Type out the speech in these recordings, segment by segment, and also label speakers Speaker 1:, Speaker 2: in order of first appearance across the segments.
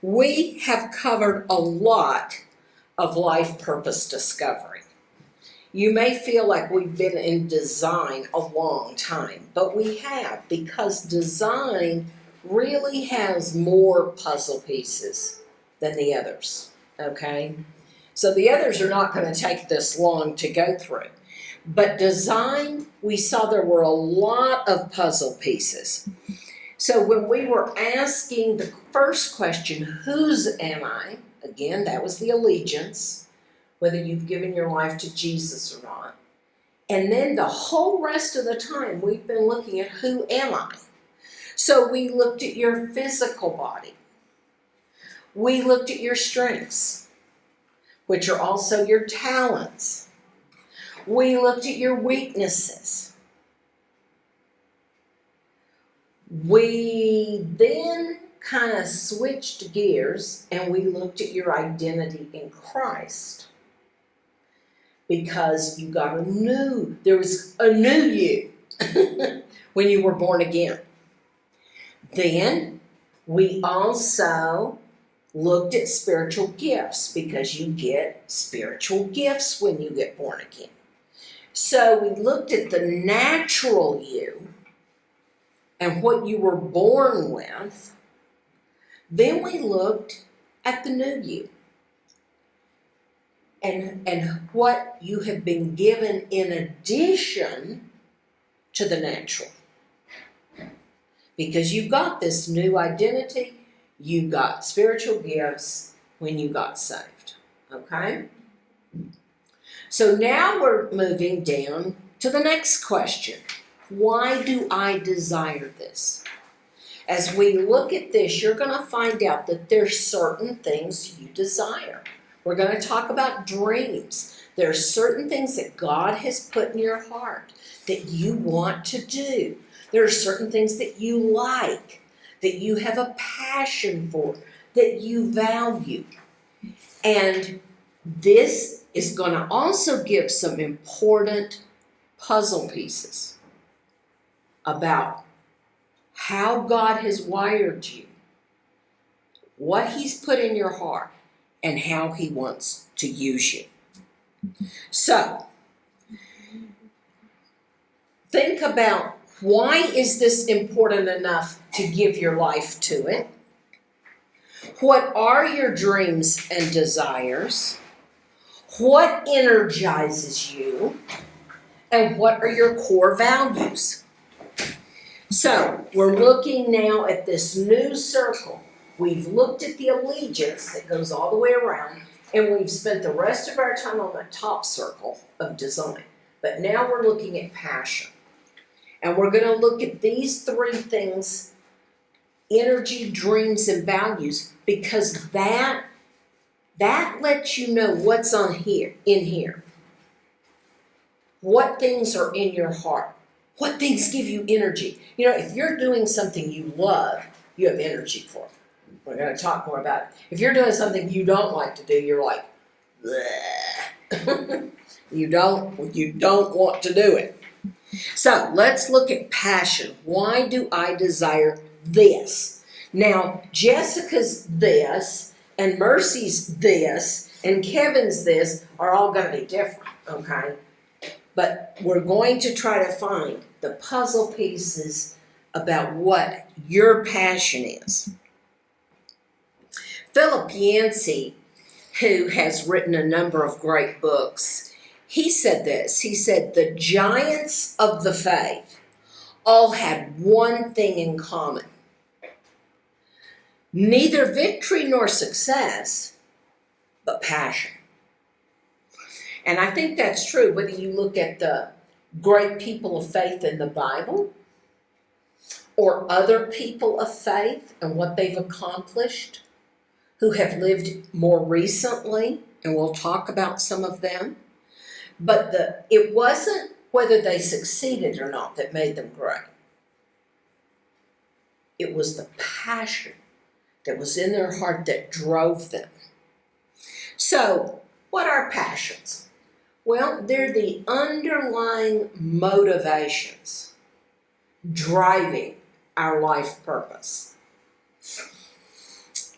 Speaker 1: we have covered a lot of life purpose discovery. You may feel like we've been in design a long time, but we have, because design really has more puzzle pieces than the others, okay? So the others are not going to take this long to go through. But design, we saw there were a lot of puzzle pieces. So when we were asking the first question, whose am I? Again, that was the allegiance, whether you've given your life to Jesus or not. And then the whole rest of the time, we've been looking at who am I? So we looked at your physical body. We looked at your strengths, which are also your talents. We looked at your weaknesses. We then kind of switched gears and we looked at your identity in Christ. Because you got there was a new you when you were born again. Then we also looked at spiritual gifts, because you get spiritual gifts when you get born again. So we looked at the natural you and what you were born with. Then we looked at the new you and what you have been given in addition to the natural. Because you got this new identity, you got spiritual gifts when you got saved, okay? So now we're moving down to the next question. Why do I desire this? As we look at this, you're going to find out that there's certain things you desire. We're going to talk about dreams. There are certain things that God has put in your heart that you want to do. There are certain things that you like, that you have a passion for, that you value. And this is going to also give some important puzzle pieces about how God has wired you, what He's put in your heart, and how He wants to use you. So, think about, why is this important enough to give your life to it? What are your dreams and desires? What energizes you? And what are your core values? So, we're looking now at this new circle. We've looked at the allegiance that goes all the way around, and we've spent the rest of our time on the top circle of design. But now we're looking at passion. And we're going to look at these three things: energy, dreams, and values, because that lets you know what's in here. What things are in your heart? What things give you energy? You know, if you're doing something you love, you have energy for it. We're going to talk more about it. If you're doing something you don't like to do, you're like, bleh. You don't want to do it. So let's look at passion. Why do I desire this? Now, Jessica's this, and Mercy's this, and Kevin's this are all going to be different, okay? But we're going to try to find the puzzle pieces about what your passion is. Philip Yancey, who has written a number of great books, he said this. He said, the giants of the faith all had one thing in common: neither victory nor success, but passion. And I think that's true whether you look at the great people of faith in the Bible or other people of faith and what they've accomplished who have lived more recently, and we'll talk about some of them. But it wasn't whether they succeeded or not that made them great. It was the passion that was in their heart that drove them. So, what are passions? Well, they're the underlying motivations driving our life purpose.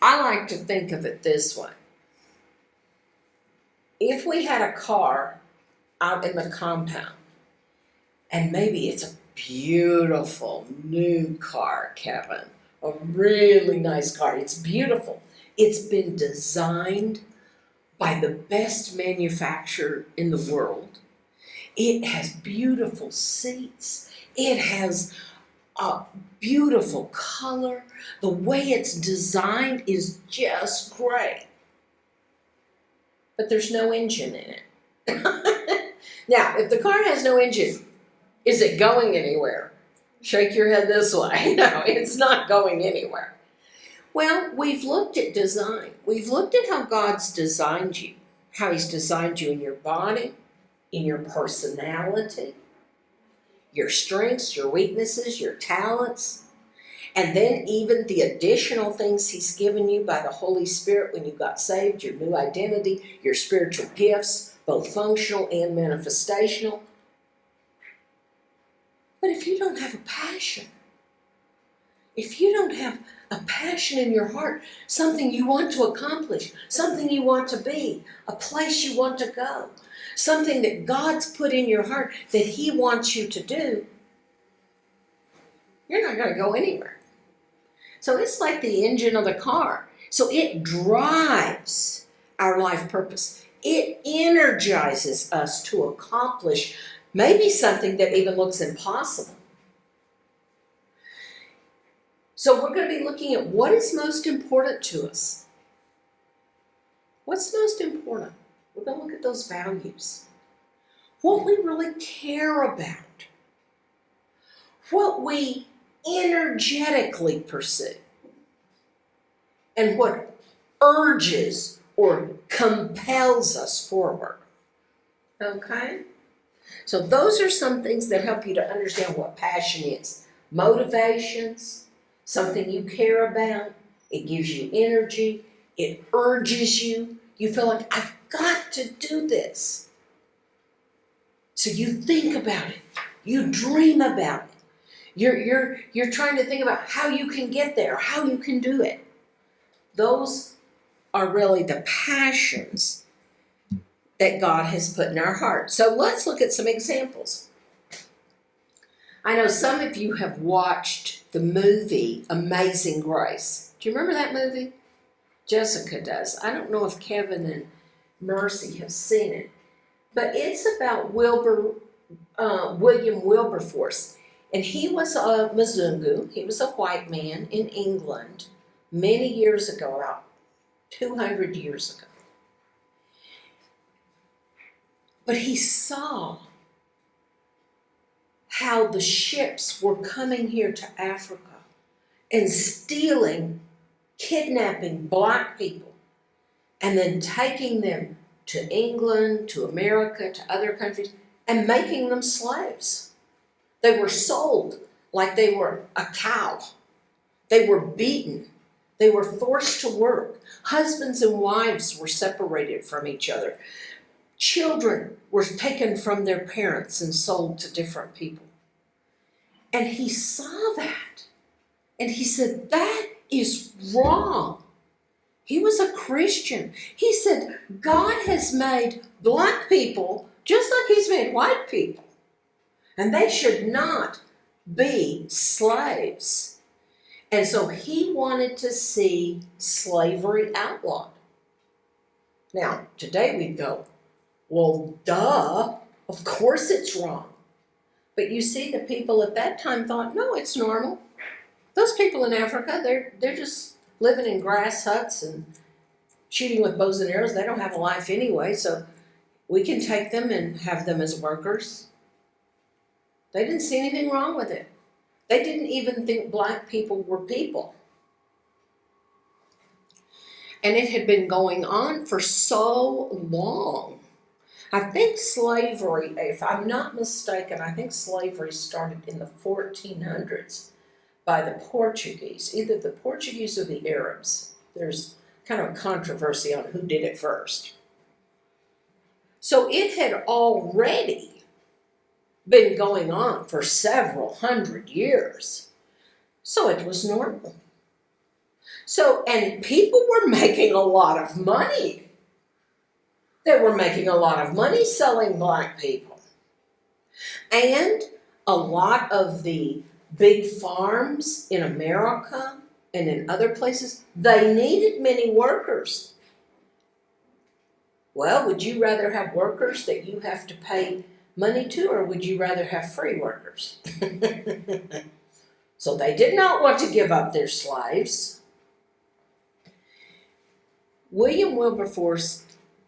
Speaker 1: I like to think of it this way. If we had a car out in the compound, and maybe it's a beautiful new car, Kevin, a really nice car. It's beautiful. It's been designed by the best manufacturer in the world. It has beautiful seats. It has a beautiful color. The way it's designed is just great. But there's no engine in it. Now, if the car has no engine, is it going anywhere? Shake your head this way. No, it's not going anywhere. Well, we've looked at design. We've looked at how God's designed you, how He's designed you in your body, in your personality, your strengths, your weaknesses, your talents, and then even the additional things He's given you by the Holy Spirit when you got saved, your new identity, your spiritual gifts, both functional and manifestational. But if you don't have a passion, if you don't have a passion in your heart, something you want to accomplish, something you want to be, a place you want to go, something that God's put in your heart that He wants you to do, you're not going to go anywhere. So it's like the engine of the car. So it drives our life purpose. It energizes us to accomplish maybe something that even looks impossible. So we're going to be looking at what is most important to us. What's most important? We're going to look at those values. What we really care about. What we energetically pursue. And what urges or compels us forward. Okay? So those are some things that help you to understand what passion is. Motivations, something you care about. It gives you energy. It urges you. You feel like, I've got to do this. So you think about it. You dream about it. You're trying to think about how you can get there, how you can do it. Those are really the passions that God has put in our heart. So let's look at some examples. I know some of you have watched the movie Amazing Grace. Do you remember that movie? Jessica does. I don't know if Kevin and Mercy have seen it, but it's about William Wilberforce. And he was a Mzungu. He was a white man in England many years ago, about 200 years ago. But he saw how the ships were coming here to Africa and stealing, kidnapping black people, and then taking them to England, to America, to other countries, and making them slaves. They were sold like they were a cow. They were beaten. They were forced to work. Husbands and wives were separated from each other. Children were taken from their parents and sold to different people. And he saw that. And he said, that is wrong. He was a Christian. He said, God has made black people just like He's made white people. And they should not be slaves. And so he wanted to see slavery outlawed. Now, today we go, well, duh, of course it's wrong. But you see, the people at that time thought, no, it's normal. Those people in Africa, they're just living in grass huts and shooting with bows and arrows. They don't have a life anyway, so we can take them and have them as workers. They didn't see anything wrong with it. They didn't even think black people were people. And it had been going on for so long. I think slavery, if I'm not mistaken, I think slavery started in the 1400s by the Portuguese, either the Portuguese or the Arabs. There's kind of a controversy on who did it first. So it had already been going on for several hundred years. So it was normal. So, and people were making a lot of money. They were making a lot of money selling black people. And a lot of the big farms in America and in other places, they needed many workers. Well, would you rather have workers that you have to pay money to, or would you rather have free workers? So they did not want to give up their slaves. William Wilberforce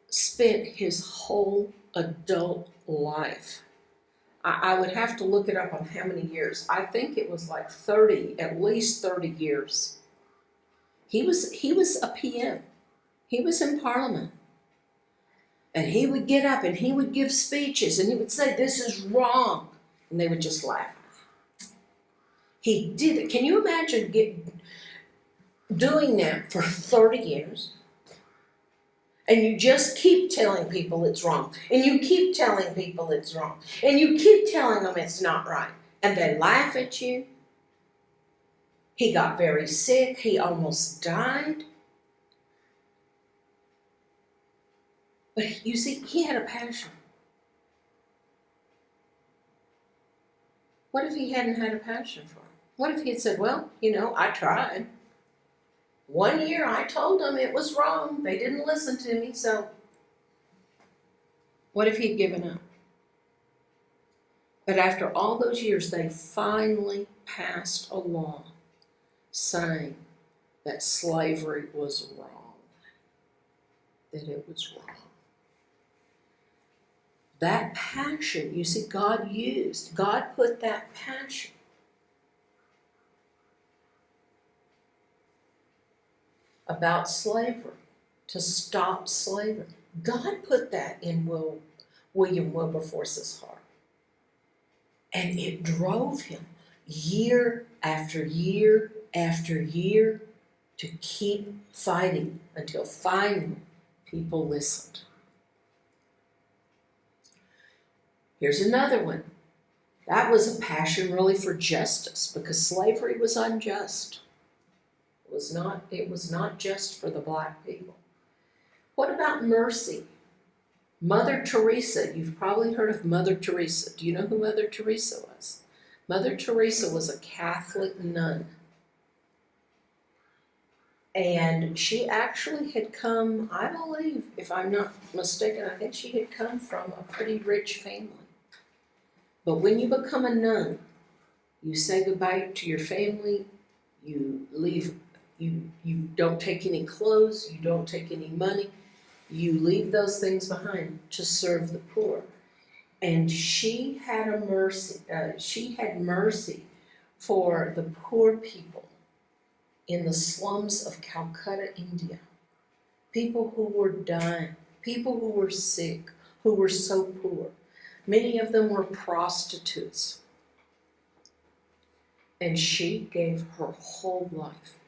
Speaker 1: spent his whole adult life. I would have to look it up on how many years. I think it was like 30, at least 30 years. He was a PM. He was in Parliament. And he would get up and he would give speeches and he would say, this is wrong. And they would just laugh. He did it. Can you imagine doing that for 30 years? And you just keep telling people it's wrong. And you keep telling people it's wrong. And you keep telling them it's not right. And they laugh at you. He got very sick. He almost died. But you see, he had a passion. What if he hadn't had a passion for it? What if he had said, well, I tried. 1 year I told them it was wrong. They didn't listen to me, so what if he'd given up? But after all those years, they finally passed a law saying that slavery was wrong, that it was wrong. That passion, you see, God put that passion about slavery, to stop slavery. God put that in William Wilberforce's heart. And it drove him year after year after year to keep fighting until finally people listened. Here's another one. That was a passion really for justice, because slavery was unjust. It was not just for the black people. What about mercy? Mother Teresa, you've probably heard of Mother Teresa. Do you know who Mother Teresa was? Mother Teresa was a Catholic nun. And she actually had come, I believe, if I'm not mistaken, I think she had come from a pretty rich family. But when you become a nun, you say goodbye to your family, you leave, you don't take any clothes, you don't take any money, you leave those things behind to serve the poor. And she had mercy for the poor people in the slums of Calcutta, India. People who were dying, people who were sick, who were so poor. Many of them were prostitutes. And she gave her whole life.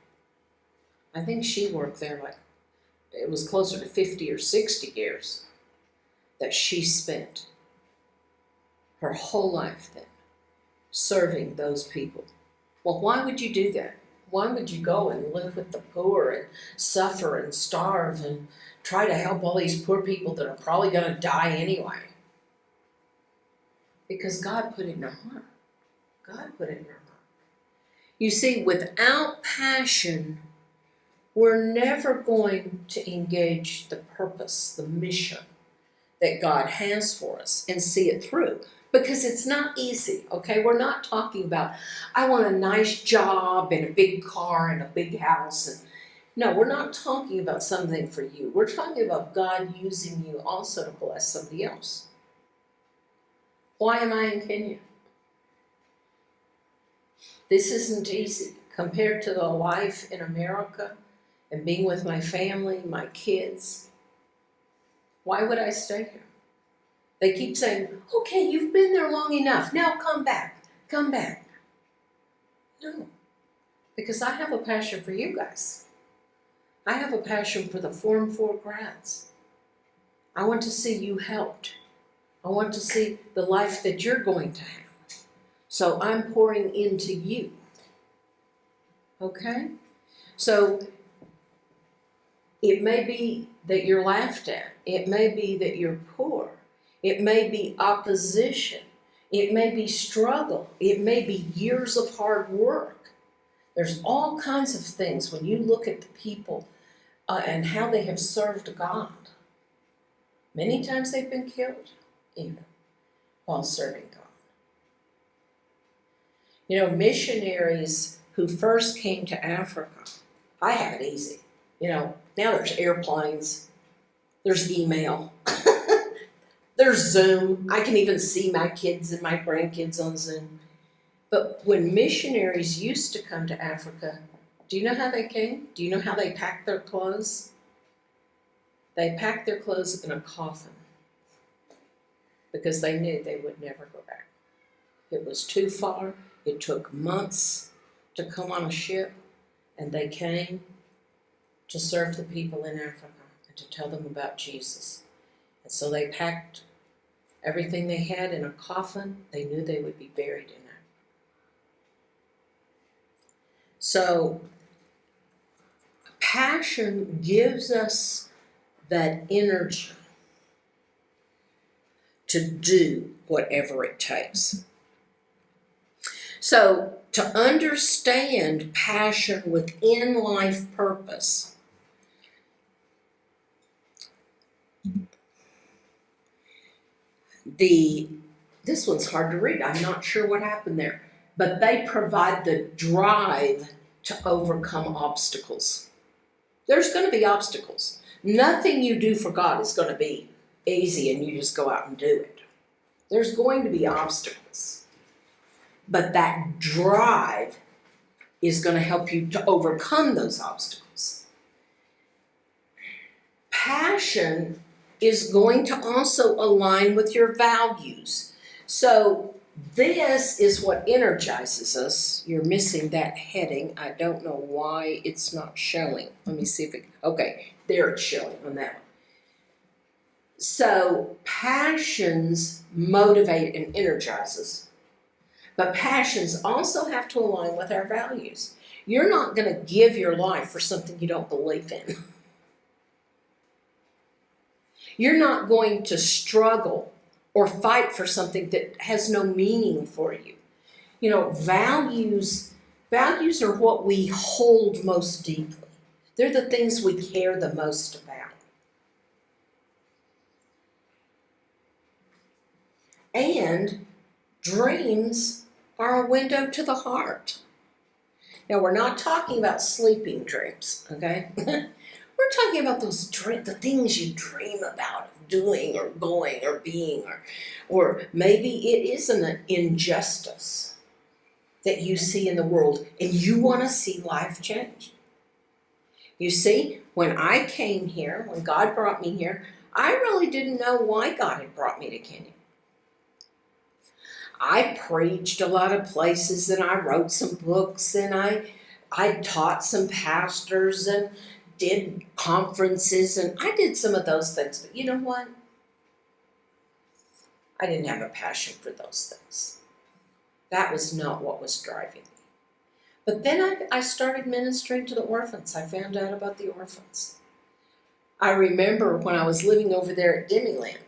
Speaker 1: I think she worked there it was closer to 50 or 60 years that she spent her whole life then serving those people. Well, why would you do that? Why would you go and live with the poor and suffer and starve and try to help all these poor people that are probably going to die anyway? Because God put it in her heart. God put it in her heart. You see, without passion, we're never going to engage the purpose, the mission that God has for us and see it through. Because it's not easy, okay? We're not talking about, I want a nice job and a big car and a big house. And no, we're not talking about something for you. We're talking about God using you also to bless somebody else. Why am I in Kenya? This isn't easy compared to the life in America and being with my family, my kids. Why would I stay here? They keep saying, okay, you've been there long enough. Now come back. Come back. No, because I have a passion for you guys. I have a passion for the Form 4 grads. I want to see you helped. I want to see the life that you're going to have. So I'm pouring into you. Okay? So It may be that you're laughed at. It may be that you're poor. It may be opposition. It may be struggle. It may be years of hard work. There's all kinds of things when you look at the people and how they have served God. Many times they've been killed, even while serving God. You know, missionaries who first came to Africa, I have it easy. You know, now there's airplanes, there's email, there's Zoom. I can even see my kids and my grandkids on Zoom. But when missionaries used to come to Africa, do you know how they came? Do you know how they packed their clothes? They packed their clothes in a coffin because they knew they would never go back. It was too far. It took months to come on a ship, and they came to serve the people in Africa and to tell them about Jesus. And so they packed everything they had in a coffin. They knew they would be buried in it. So passion gives us that energy to do whatever it takes. So to understand passion within life purpose, this one's hard to read. I'm not sure what happened there. But they provide the drive to overcome obstacles. There's going to be obstacles. Nothing you do for God is going to be easy and you just go out and do it. There's going to be obstacles. But that drive is going to help you to overcome those obstacles. Passion is going to also align with your values. So this is what energizes us. You're missing that heading. I don't know why it's not showing. Let me see if it, okay, there it's showing on that one. So passions motivate and energize us. But passions also have to align with our values. You're not going to give your life for something you don't believe in. You're not going to struggle or fight for something that has no meaning for you. You know, values are what we hold most deeply. They're the things we care the most about. And dreams are a window to the heart. Now, we're not talking about sleeping dreams, okay? We're talking about those the things you dream about doing or going or being, or maybe it is an injustice that you see in the world and you want to see life change. You see, when I came here, when God brought me here, I really didn't know why God had brought me to Kenya. I preached a lot of places and I wrote some books and I taught some pastors and did conferences and I did some of those things. But you know what? I didn't have a passion for those things. That was not what was driving me. But then I started ministering to the orphans. I found out about the orphans. I remember when I was living over there at Demiland,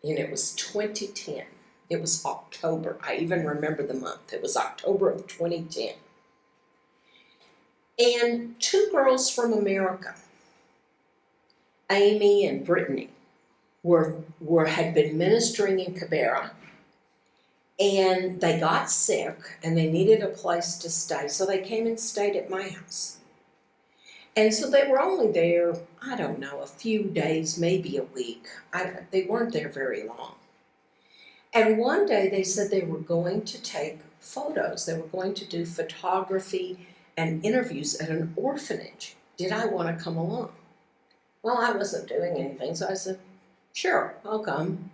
Speaker 1: and it was 2010. It was October. I even remember the month. It was October of 2010. And two girls from America, Amy and Brittany, had been ministering in Kibera, and they got sick and they needed a place to stay, so they came and stayed at my house. And so they were only there, I don't know, a few days, maybe a week. They weren't there very long. And one day they said they were going to take photos. They were going to do photography and interviews at an orphanage. Did I want to come along? Well, I wasn't doing anything, so I said, sure, I'll come.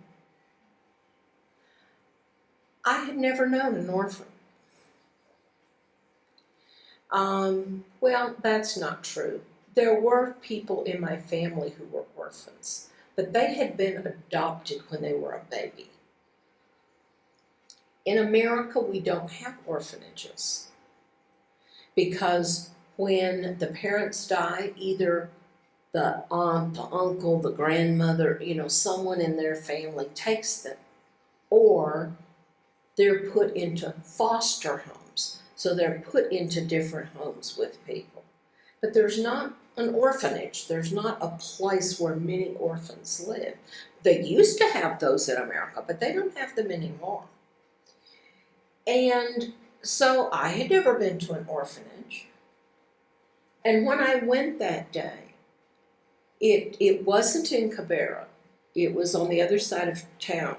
Speaker 1: I had never known an orphan. Well, that's not true. There were people in my family who were orphans, but they had been adopted when they were a baby. In America, we don't have orphanages because when the parents die, either the aunt, the uncle, the grandmother, someone in their family takes them. Or they're put into foster homes. So they're put into different homes with people. But there's not an orphanage. There's not a place where many orphans live. They used to have those in America, but they don't have them anymore. And so I had never been to an orphanage. And when I went that day, it wasn't in Cabarrus. It was on the other side of town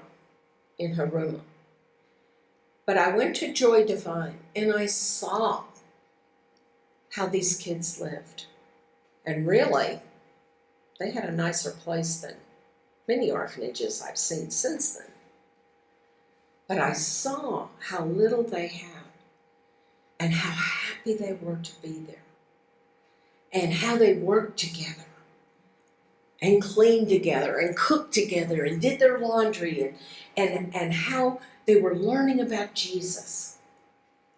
Speaker 1: in Haruma. But I went to Joy Divine and I saw how these kids lived. And really, they had a nicer place than many orphanages I've seen since then. But I saw how little they had and how happy they were to be there and how they worked together and cleaned together and cooked together and did their laundry and how they were learning about Jesus.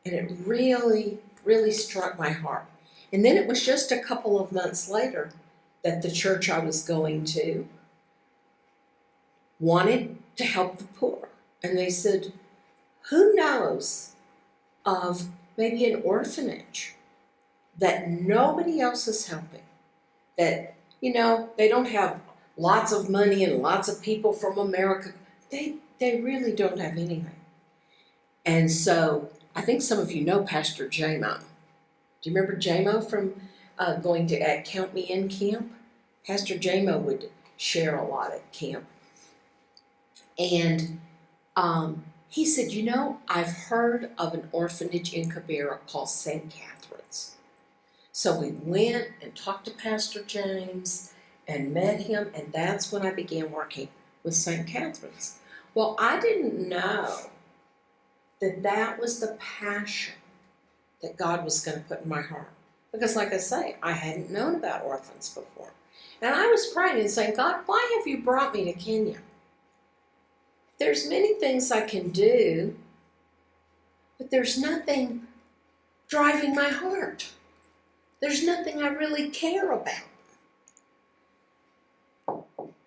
Speaker 1: And it really, really struck my heart. And then it was just a couple of months later that the church I was going to wanted to help the poor. And they said, who knows of maybe an orphanage that nobody else is helping? That, they don't have lots of money and lots of people from America. They really don't have anything. And so I think some of you know Pastor J-Mo. Do you remember J-Mo from going to Count Me In camp? Pastor J-Mo would share a lot at camp. And he said, I've heard of an orphanage in Cabarrus called St. Catherine's. So we went and talked to Pastor James and met him, and that's when I began working with St. Catherine's. Well, I didn't know that was the passion that God was going to put in my heart. Because like I say, I hadn't known about orphans before. And I was praying and saying, God, why have you brought me to Kenya? There's many things I can do, but there's nothing driving my heart. There's nothing I really care about.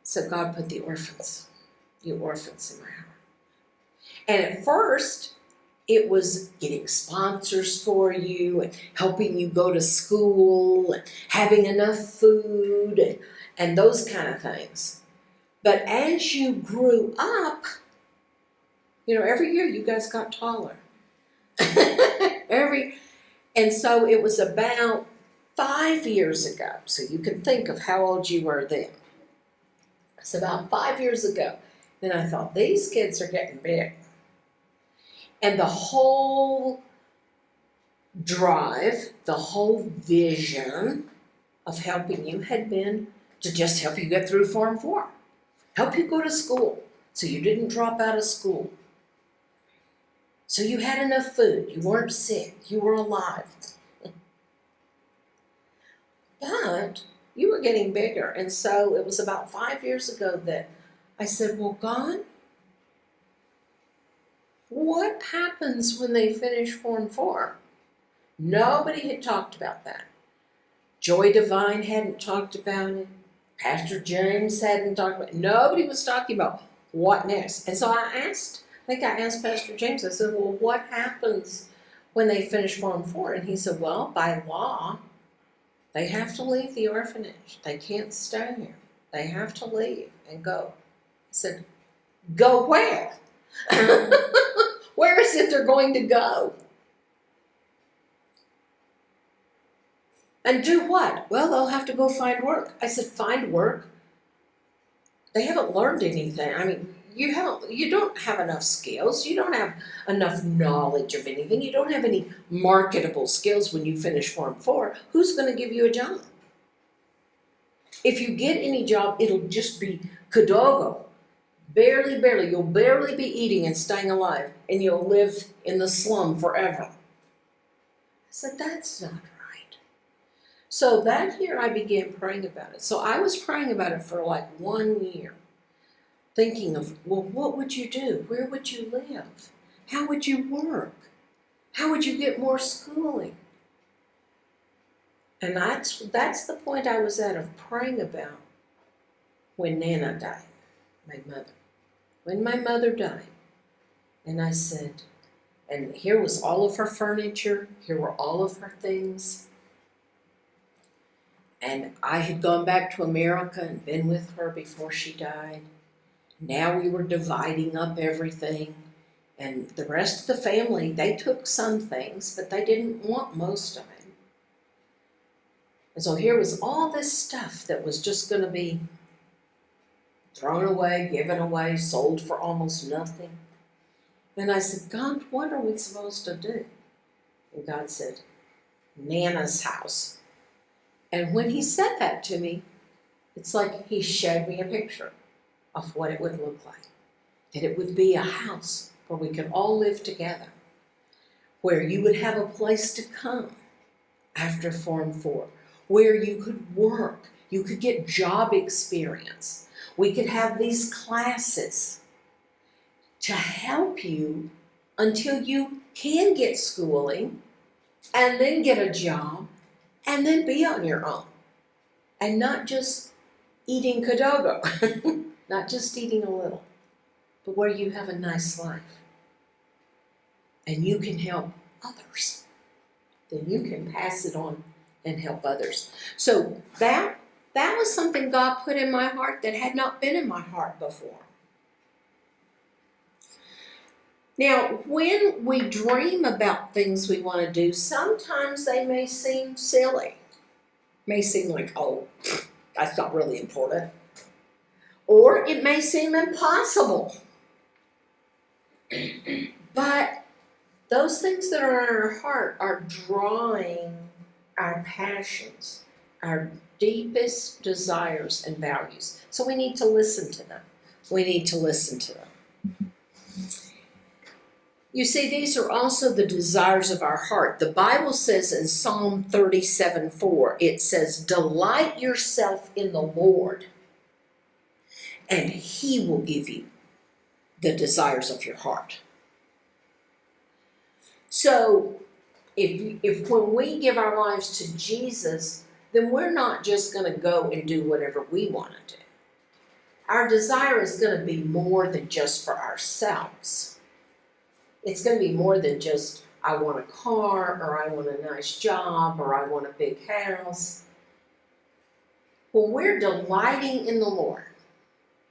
Speaker 1: So God put the orphans in my heart. And at first, it was getting sponsors for you and helping you go to school and having enough food and those kind of things. But as you grew up, every year you guys got taller. And so it was about 5 years ago. So you can think of how old you were then. It's about 5 years ago. Then I thought, these kids are getting big. And the whole drive, the whole vision of helping you had been to just help you get through Form 4. Help you go to school so you didn't drop out of school. So you had enough food. You weren't sick. You were alive. But you were getting bigger. And so it was about 5 years ago that I said, well, God, what happens when they finish Form 4? Nobody had talked about that. Joy Divine hadn't talked about it. Pastor James hadn't talked about it. Nobody was talking about what next. And so I asked Pastor James, I said, well, what happens when they finish Form 4? And he said, well, by law, they have to leave the orphanage. They can't stay here. They have to leave and go. I said, go where? Where is it they're going to go? And do what? Well, they'll have to go find work. I said, find work? They haven't learned anything. I mean, you don't have enough skills. You don't have enough knowledge of anything. You don't have any marketable skills when you finish Form 4. Who's going to give you a job? If you get any job, it'll just be kidogo. Barely. You'll barely be eating and staying alive, and you'll live in the slum forever. I said, that's not right. So that year I began praying about it. So I was praying about it for like 1 year, thinking of, well, what would you do? Where would you live? How would you work? How would you get more schooling? And that's the point I was at of praying about when Nana died, my mother. When my mother died, and I said, and here was all of her furniture, here were all of her things. And I had gone back to America and been with her before she died. Now we were dividing up everything. And the rest of the family, they took some things, but they didn't want most of it. And so here was all this stuff that was just going to be thrown away, given away, sold for almost nothing. And I said, God, what are we supposed to do? And God said, Nana's house. And when he said that to me, it's like he showed me a picture of what it would look like. That it would be a house where we could all live together, where you would have a place to come after Form 4, where you could work, you could get job experience. We could have these classes to help you until you can get schooling and then get a job and then be on your own. And not just eating Cadogo, not just eating a little, but where you have a nice life and you can help others. Then you can pass it on and help others. So that was something God put in my heart that had not been in my heart before. Now, when we dream about things we want to do, sometimes they may seem silly. May seem like, oh, that's not really important. Or it may seem impossible. But those things that are in our heart are drawing our passions, our deepest desires and values. So we need to listen to them. We need to listen to them. You see, these are also the desires of our heart. The Bible says in Psalm 37:4, it says, delight yourself in the Lord, and he will give you the desires of your heart. So, if when we give our lives to Jesus, then we're not just going to go and do whatever we want to do. Our desire is going to be more than just for ourselves. It's going to be more than just, I want a car, or I want a nice job, or I want a big house. When we're delighting in the Lord,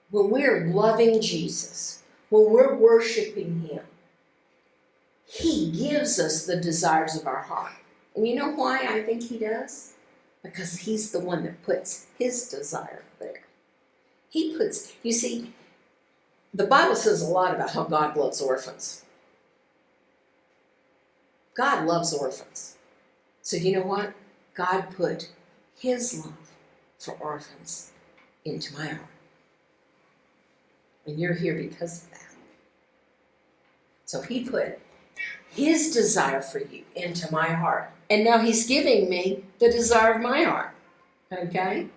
Speaker 1: when we're loving Jesus, when we're worshiping him, he gives us the desires of our heart. And you know why I think he does? Because he's the one that puts his desire there. He puts, you see, the Bible says a lot about how God loves orphans. God loves orphans. So you know what? God put his love for orphans into my heart. And you're here because of that. So he put his desire for you into my heart. And now he's giving me the desire of my heart. Okay?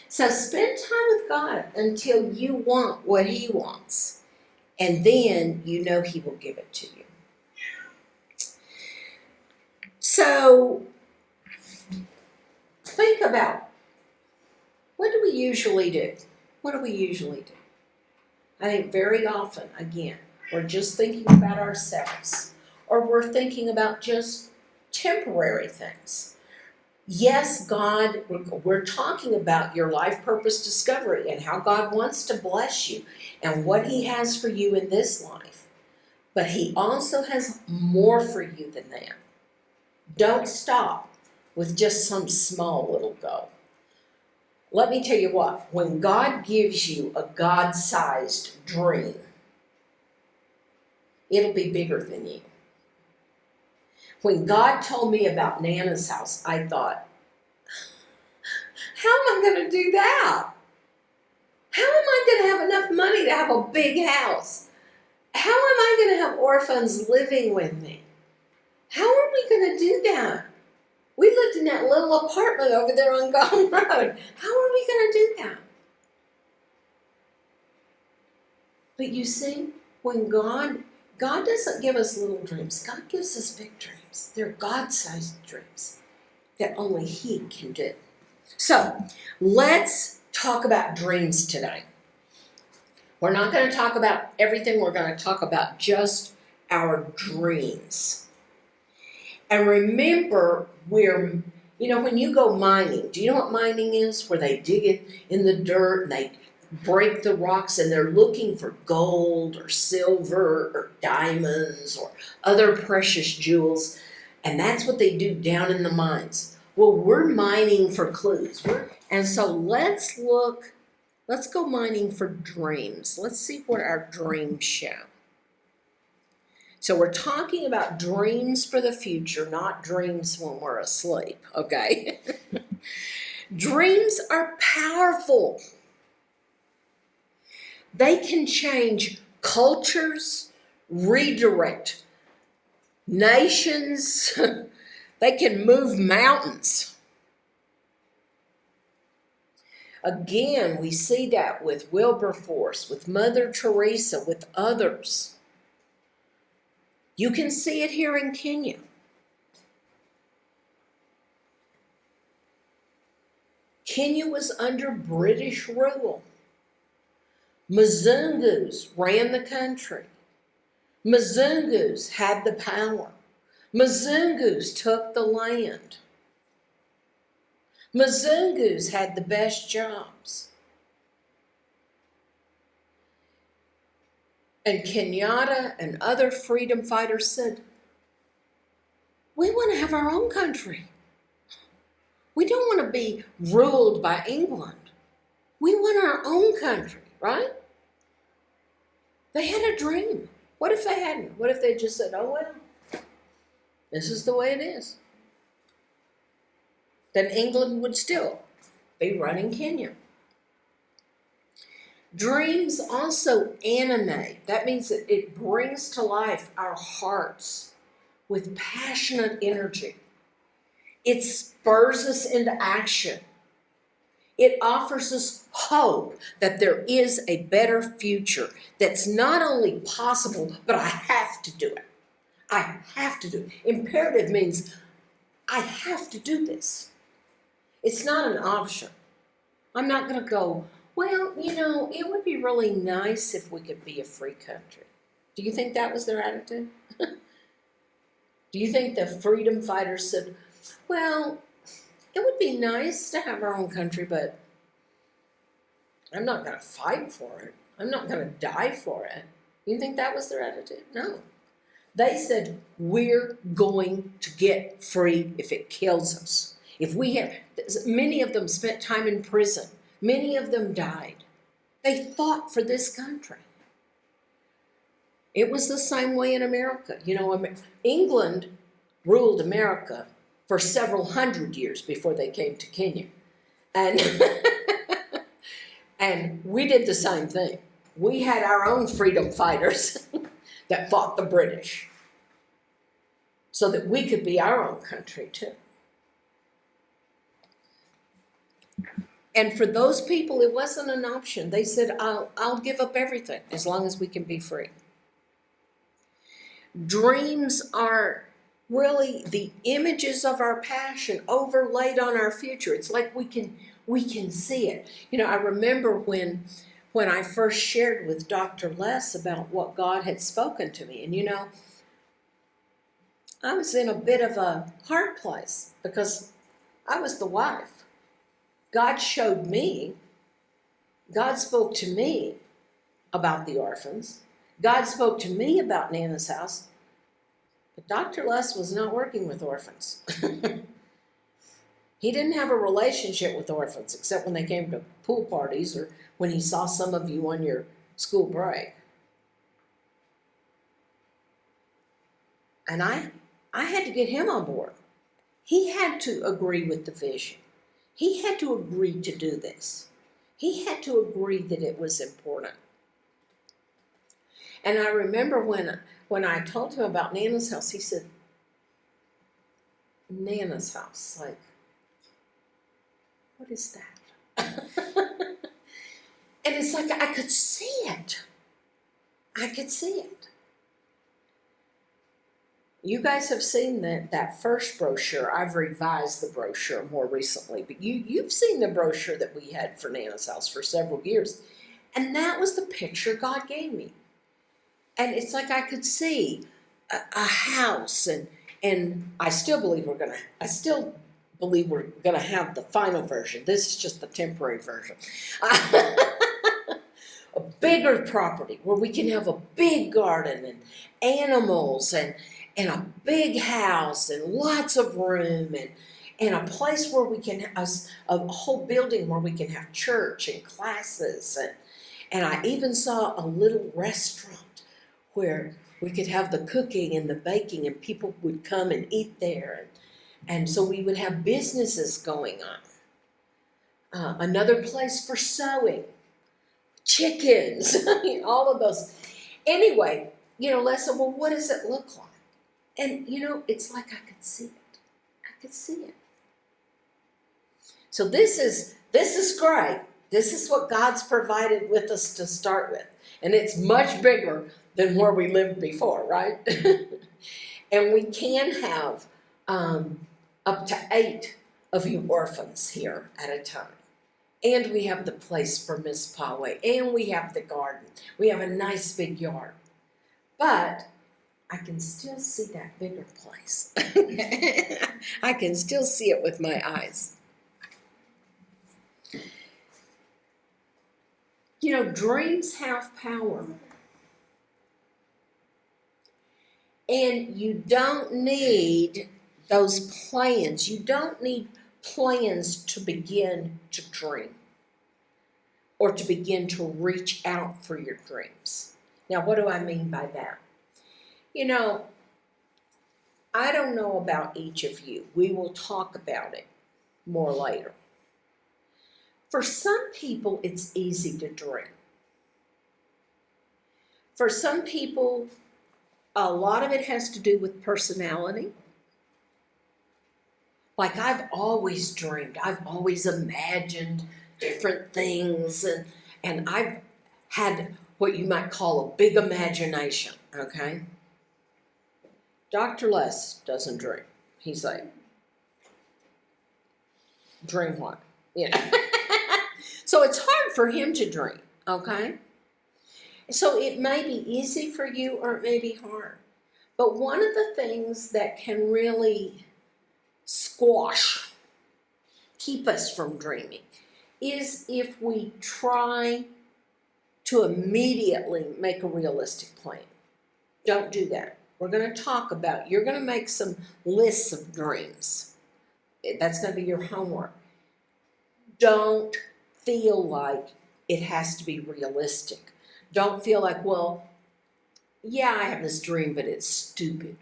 Speaker 1: So spend time with God until you want what he wants. And then you know he will give it to you. So think about, what do we usually do? What do we usually do? I think very often, again, we're just thinking about ourselves, or we're thinking about just temporary things. Yes, God, we're talking about your life purpose discovery and how God wants to bless you and what he has for you in this life. But he also has more for you than that. Don't stop with just some small little goal. Let me tell you what, when God gives you a God-sized dream, it'll be bigger than you. When God told me about Nana's house, I thought, how am I going to do that? How am I going to have enough money to have a big house? How am I going to have orphans living with me? How are we going to do that? We lived in that little apartment over there on Gong Road. How are we going to do that? But you see, when God doesn't give us little dreams. God gives us big dreams. They're God-sized dreams. that only He can do. So, let's talk about dreams today. We're not going to talk about everything, we're going to talk about just our dreams. And remember, when you go mining, do you know what mining is? Where they dig it in the dirt and they break the rocks and they're looking for gold or silver or diamonds or other precious jewels. And that's what they do down in the mines. Well, we're mining for clues. And so let's go mining for dreams. Let's see what our dreams show. So we're talking about dreams for the future, not dreams when we're asleep, okay? Dreams are powerful. They can change cultures, redirect nations. They can move mountains. Again, we see that with Wilberforce, with Mother Teresa, with others. You can see it here in Kenya. Kenya was under British rule. Mzungus ran the country. Mzungus had the power. Mzungus took the land. Mzungus had the best jobs. And Kenyatta and other freedom fighters said, we want to have our own country. We don't want to be ruled by England. We want our own country, right? They had a dream. What if they hadn't? What if they just said, oh, well, this is the way it is? Then England would still be running Kenya. Dreams also animate. That means that it brings to life our hearts with passionate energy. It spurs us into action. It offers us hope that there is a better future that's not only possible, but I have to do it. I have to do it. Imperative means I have to do this. It's not an option. I'm not going to go, well, it would be really nice if we could be a free country. Do you think that was their attitude? Do you think the freedom fighters said, well, it would be nice to have our own country, but I'm not going to fight for it. I'm not going to die for it. You think that was their attitude? No. They said, we're going to get free if it kills us. Many of them spent time in prison. Many of them died. They fought for this country. It was the same way in America. England ruled America for several hundred years before they came to Kenya. And, and we did the same thing. We had our own freedom fighters that fought the British so that we could be our own country too. And for those people, it wasn't an option. They said, I'll give up everything as long as we can be free. Dreams are really the images of our passion overlaid on our future. It's like we can see it. I remember when I first shared with Dr. Les about what God had spoken to me. And I was in a bit of a hard place because I was the wife. God spoke to me about the orphans. God spoke to me about Nana's house. But Dr. Les was not working with orphans. He didn't have a relationship with orphans except when they came to pool parties or when he saw some of you on your school break. And I had to get him on board. He had to agree with the vision. He had to agree to do this. He had to agree that it was important. And I remember when I told him about Nana's house, he said, Nana's house, like, what is that? And it's like I could see it. I could see it. you guys have seen that first brochure. I've revised the brochure more recently, but you've seen the brochure that we had for Nana's house for several years. And that was the picture God gave me. And it's like I could see a house, and I still believe we're gonna have the final version. This is just the temporary version. A bigger property where we can have a big garden and animals and a big house and lots of room and a place where we can a whole building where we can have church and classes and I even saw a little restaurant where we could have the cooking and the baking and people would come and eat there and so we would have businesses going on. Another place for sewing, chickens, all of those. Anyway, Les said, well, what does it look like? And, it's like I could see it. I could see it. So this is great. This is what God's provided with us to start with. And it's much bigger than where we lived before, right? And we can have up to 8 of you orphans here at a time. And we have the place for Miss Poway. And we have the garden. We have a nice big yard. But I can still see that bigger place. I can still see it with my eyes. Dreams have power. And you don't need those plans. You don't need plans to begin to dream or to begin to reach out for your dreams. Now, what do I mean by that? I don't know about each of you. We will talk about it more later. For some people, it's easy to dream. For some people, a lot of it has to do with personality. Like I've always dreamed, I've always imagined different things, and I've had what you might call a big imagination, okay? Dr. Les doesn't dream. He's like, dream what? So it's hard for him to dream, okay? So it may be easy for you or it may be hard. But one of the things that can really keep us from dreaming, is if we try to immediately make a realistic plan. Don't do that. We're going to talk about, you're going to make some lists of dreams. That's going to be your homework. Don't feel like it has to be realistic. Don't feel like, well, yeah, I have this dream, but it's stupid.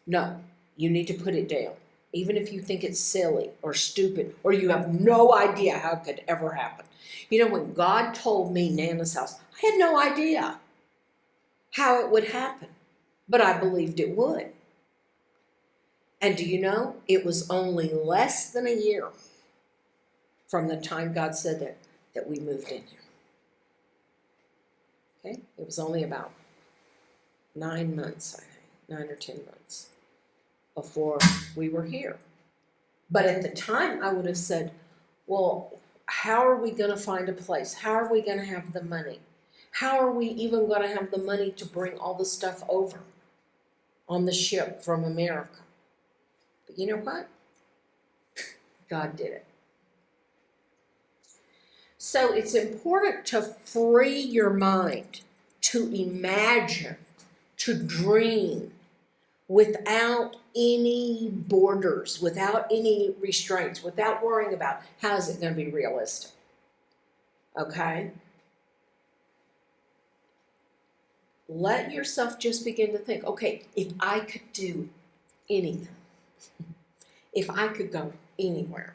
Speaker 1: No, you need to put it down. Even if you think it's silly or stupid or you have no idea how it could ever happen. When God told me Nana's house, I had no idea how it would happen, but I believed it would. And do you know, it was only less than a year from the time God said that we moved in here. Okay? It was only about 9 months, I think, 9 or 10 months before we were here. But at the time, I would have said, well, how are we going to find a place? How are we going to have the money? How are we even going to have the money to bring all the stuff over on the ship from America? But you know what? God did it. So it's important to free your mind, to imagine, to dream without any borders, without any restraints, without worrying about how is it going to be realistic. Okay? Let yourself just begin to think, okay, if I could do anything, if I could go anywhere,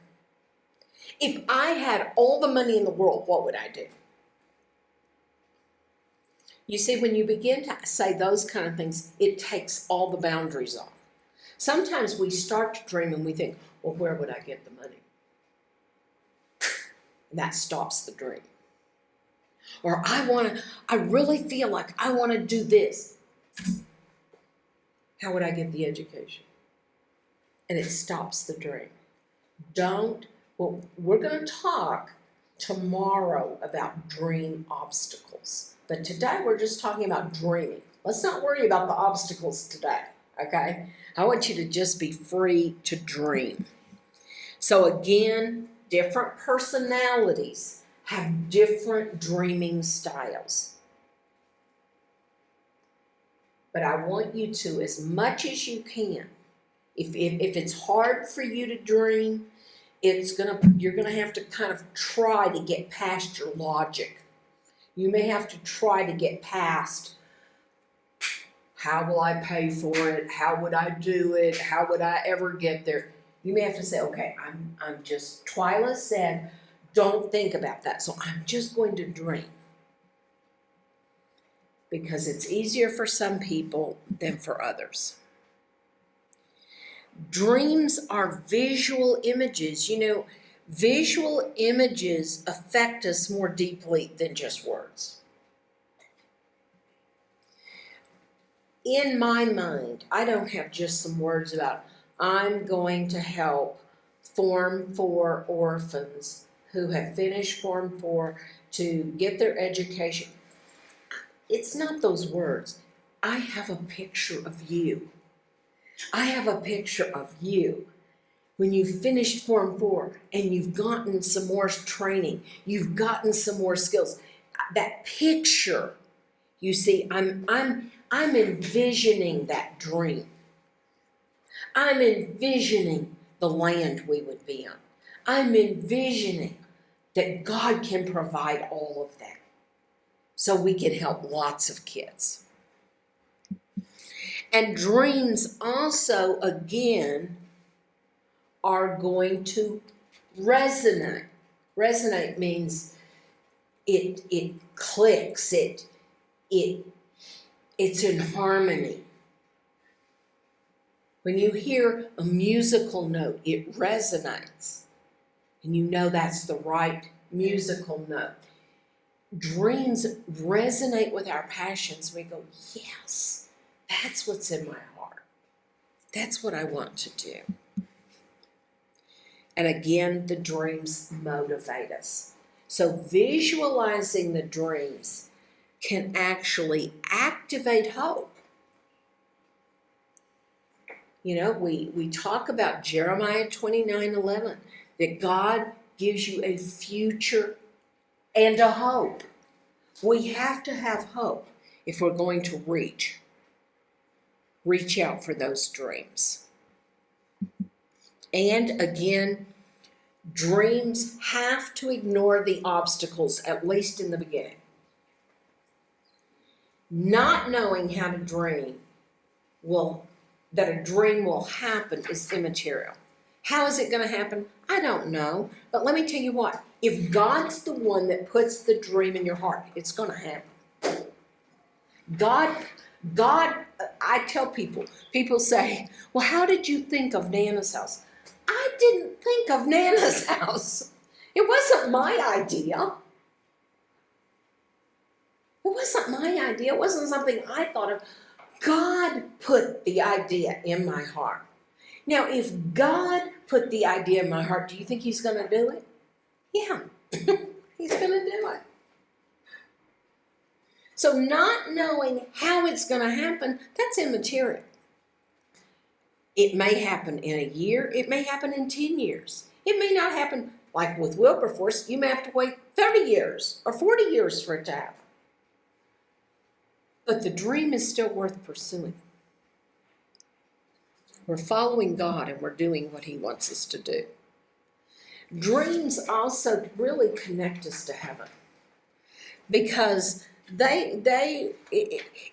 Speaker 1: if I had all the money in the world, what would I do? You see, when you begin to say those kind of things, it takes all the boundaries off. Sometimes we start to dream and we think, well, where would I get the money? And that stops the dream. Or I really feel like I want to do this. how would I get the education? And it stops the dream. Well, we're going to talk tomorrow about dream obstacles. But today we're just talking about dreaming. Let's not worry about the obstacles today, okay? I want you to just be free to dream. So again, different personalities have different dreaming styles. But I want you to, as much as you can, if it's hard for you to dream, you're gonna have to kind of try to get past your logic. You may have to try to get past, how will I pay for it? How would I do it? How would I ever get there? You may have to say, okay, I'm just, Twyla said, don't think about that. So I'm just going to dream. Because it's easier for some people than for others. Dreams are visual images. You know, visual images affect us more deeply than just words. In my mind, I don't have just some words about, I'm going to help Form 4 orphans who have finished Form 4 to get their education. It's not those words. I have a picture of you. I have a picture of you when you've finished Form 4 and you've gotten some more training, you've gotten some more skills. That picture, you see, I'm envisioning that dream. I'm envisioning the land we would be on. I'm envisioning that God can provide all of that so we can help lots of kids. And dreams also, again, are going to resonate. Resonate means it clicks, it's in harmony. When you hear a musical note, it resonates. And you know that's the right musical note. Dreams resonate with our passions. We go, yes, that's what's in my heart. That's what I want to do. And again, the dreams motivate us. So visualizing the dreams can actually activate hope. You know, we talk about Jeremiah 29:11, that God gives you a future and a hope. We have to have hope if we're going to reach out for those dreams. And again, dreams have to ignore the obstacles, at least in the beginning. Not knowing how to dream that a dream will happen is immaterial. How is it going to happen? I don't know. But let me tell you what, if God's the one that puts the dream in your heart, it's going to happen. God, I tell people say, well, how did you think of Nana's house? I didn't think of Nana's house. It wasn't my idea. It wasn't my idea. It wasn't something I thought of. God put the idea in my heart. Now, if God put the idea in my heart, do you think He's going to do it? Yeah, He's going to do it. So not knowing how it's going to happen, that's immaterial. It may happen in a year. It may happen in 10 years. It may not happen, like with Wilberforce, you may have to wait 30 years or 40 years for it to happen. But the dream is still worth pursuing. We're following God and we're doing what He wants us to do. Dreams also really connect us to heaven, because they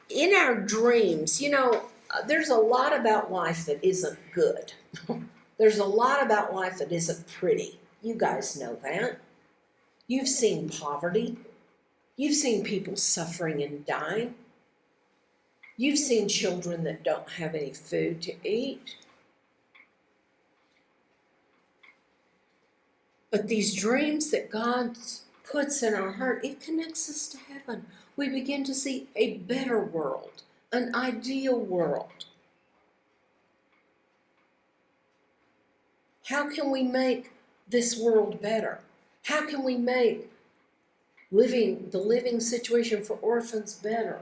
Speaker 1: in our dreams, you know, there's a lot about life that isn't good. There's a lot about life that isn't pretty. You guys know that. You've seen poverty. You've seen people suffering and dying. You've seen children that don't have any food to eat. But these dreams that God puts in our heart, it connects us to heaven. We begin to see a better world, an ideal world. How can we make this world better? How can we make the living situation for orphans better?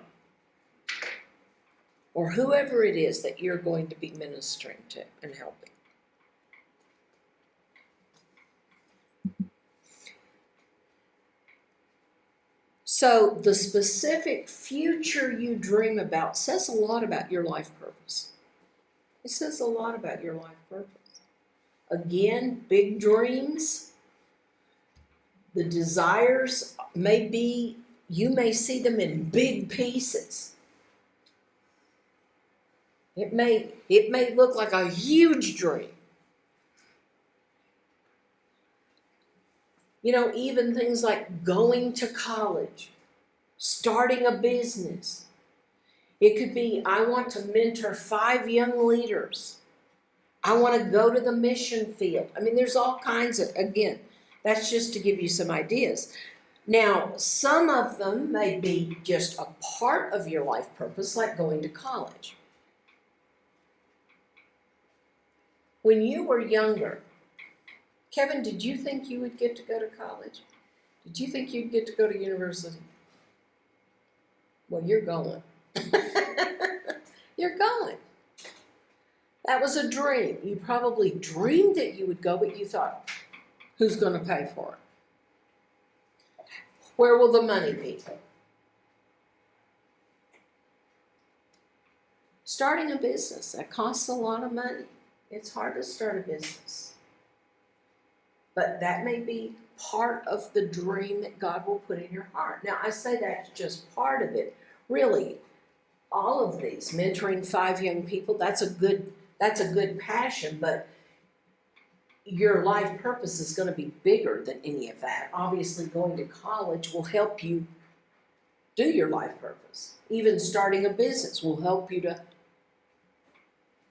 Speaker 1: Or whoever it is that you're going to be ministering to and helping. So the specific future you dream about says a lot about your life purpose. It says a lot about your life purpose. Again, big dreams, the desires may be, you may see them in big pieces. It may look like a huge dream. You know, even things like going to college, starting a business. It could be, I want to mentor 5 young leaders. I want to go to the mission field. I mean, there's all kinds of, again, that's just to give you some ideas. Now, some of them may be just a part of your life purpose, like going to college. When you were younger, Kevin, did you think you would get to go to college? Did you think you'd get to go to university? Well, you're going. You're going. That was a dream. You probably dreamed that you would go, but you thought, who's going to pay for it? Where will the money be? Starting a business, that costs a lot of money. It's hard to start a business. But that may be part of the dream that God will put in your heart. Now, I say that's just part of it. Really, all of these, mentoring 5 young people, that's a good passion, but your life purpose is going to be bigger than any of that. Obviously, going to college will help you do your life purpose. Even starting a business will help you to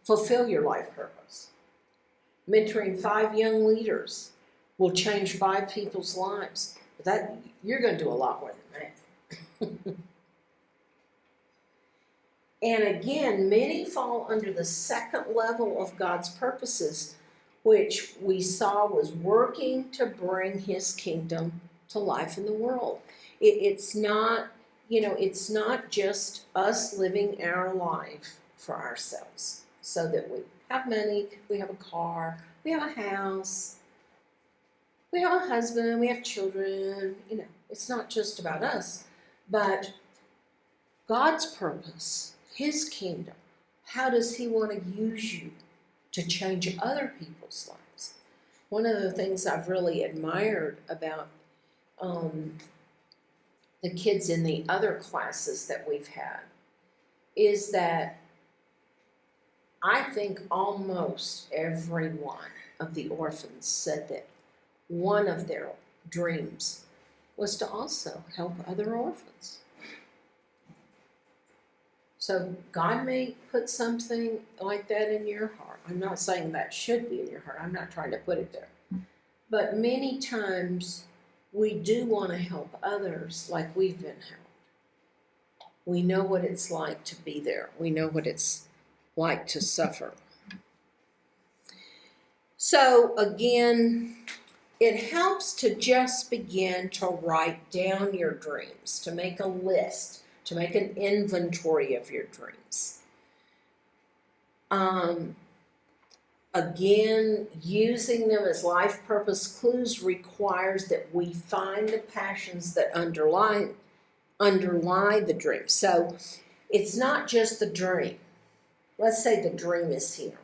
Speaker 1: fulfill your life purpose. Mentoring 5 young leaders will change 5 people's lives. But that, you're going to do a lot more than that. And again, many fall under the second level of God's purposes, which we saw was working to bring His kingdom to life in the world. It's not, it's not just us living our life for ourselves so that we have money, we have a car, we have a house, we have a husband, we have children. It's not just about us, but God's purpose, His kingdom. How does He want to use you to change other people's lives? One of the things I've really admired about the kids in the other classes that we've had is that I think almost every one of the orphans said that one of their dreams was to also help other orphans. So God may put something like that in your heart. I'm not saying that should be in your heart. I'm not trying to put it there. But many times we do want to help others like we've been helped. We know what it's like to be there. We know what it's like to suffer. So again, it helps to just begin to write down your dreams, to make a list, to make an inventory of your dreams. Again, using them as life purpose clues requires that we find the passions that underlie the dream. So it's not just the dream. Let's say the dream is here.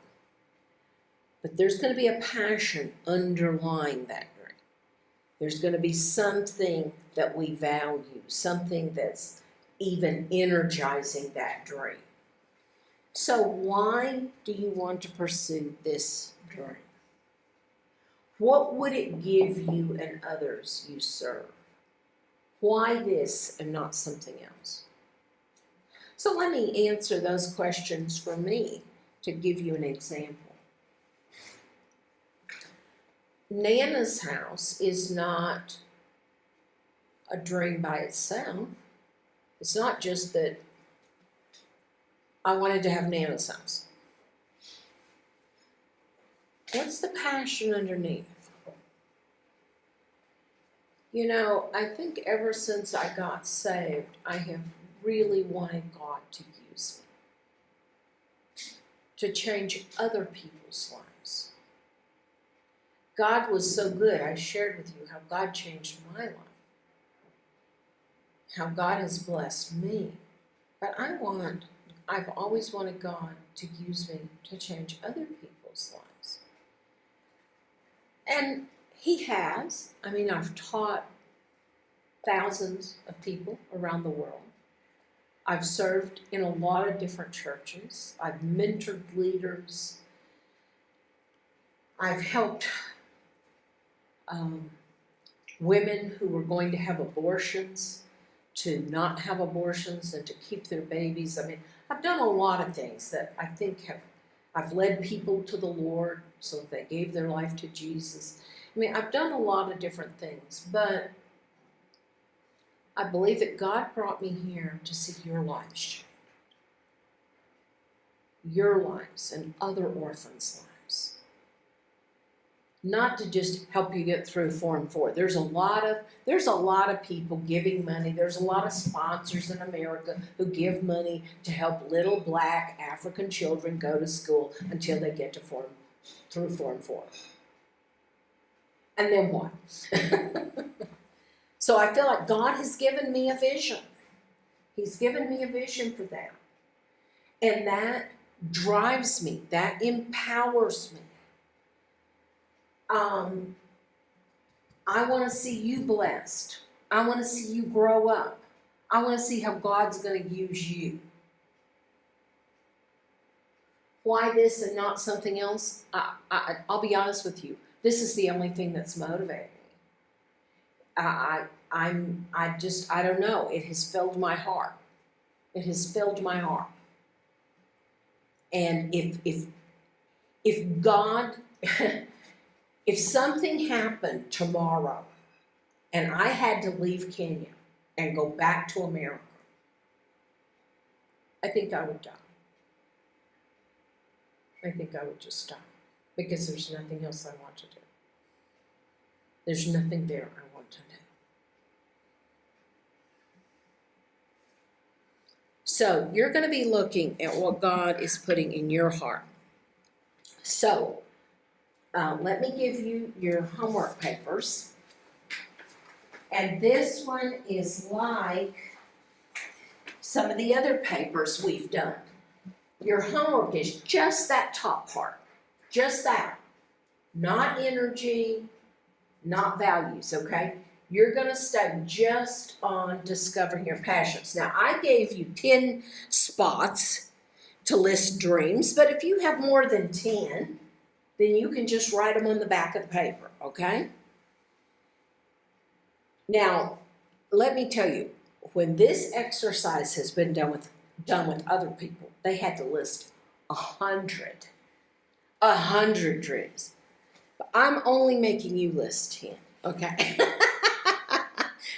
Speaker 1: But there's going to be a passion underlying that dream. There's going to be something that we value, something that's even energizing that dream. So why do you want to pursue this dream? What would it give you and others you serve? Why this and not something else? So let me answer those questions for me to give you an example. Nana's house is not a dream by itself. It's not just that I wanted to have Nana's house. What's the passion underneath? You know, I think ever since I got saved, I have really wanted God to use me, to change other people's lives. God was so good. I shared with you how God changed my life, how God has blessed me. But I've always wanted God to use me to change other people's lives. And He has. I mean, I've taught thousands of people around the world. I've served in a lot of different churches. I've mentored leaders. I've helped women who were going to have abortions to not have abortions and to keep their babies. I mean, I've done a lot of things that I think I've led people to the Lord so that they gave their life to Jesus. I mean, I've done a lot of different things, but I believe that God brought me here to see your lives, your lives and other orphans' lives. Not to just help you get through Form 4. There's a lot of people giving money. There's a lot of sponsors in America who give money to help little black African children go to school until they get to through Form 4. And then what? So I feel like God has given me a vision. He's given me a vision for that. And that drives me. That empowers me. I want to see you blessed. I want to see you grow up. I want to see how God's going to use you. Why this and not something else? I'll be honest with you. This is the only thing that's motivating me. I don't know. It has filled my heart. It has filled my heart. And if God, if something happened tomorrow and I had to leave Kenya and go back to America, I think I would die. I think I would just die because there's nothing else I want to do. There's nothing there I want to do. So you're going to be looking at what God is putting in your heart. So let me give you your homework papers. And this one is like some of the other papers we've done. Your homework is just that top part. Just that. Not energy, not values, okay? You're going to study just on discovering your passions. Now, I gave you 10 spots to list dreams, but if you have more than 10, then you can just write them on the back of the paper, okay? Now, let me tell you, when this exercise has been done with other people, they had to list 100 dreams. But I'm only making you list 10, okay?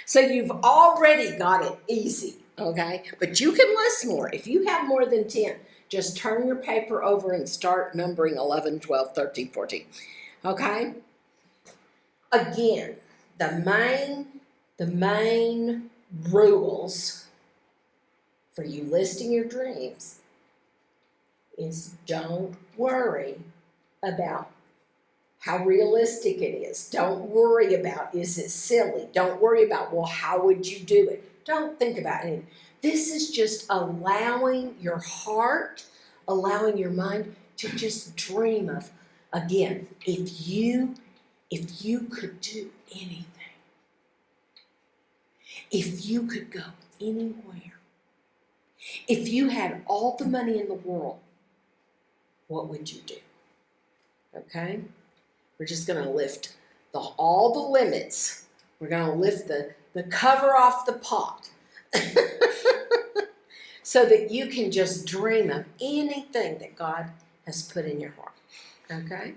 Speaker 1: So you've already got it easy, okay? But you can list more. If you have more than 10, just turn your paper over and start numbering 11, 12, 13, 14, okay? Again, the main rules for you listing your dreams is don't worry about how realistic it is. Don't worry about, is it silly? Don't worry about, well, how would you do it? Don't think about it. This is just allowing your heart, allowing your mind to just dream of, again, if you could do anything, if you could go anywhere, if you had all the money in the world, what would you do? Okay? We're just going to lift all the limits. We're going to lift the cover off the pot so that you can just dream of anything that God has put in your heart. Okay?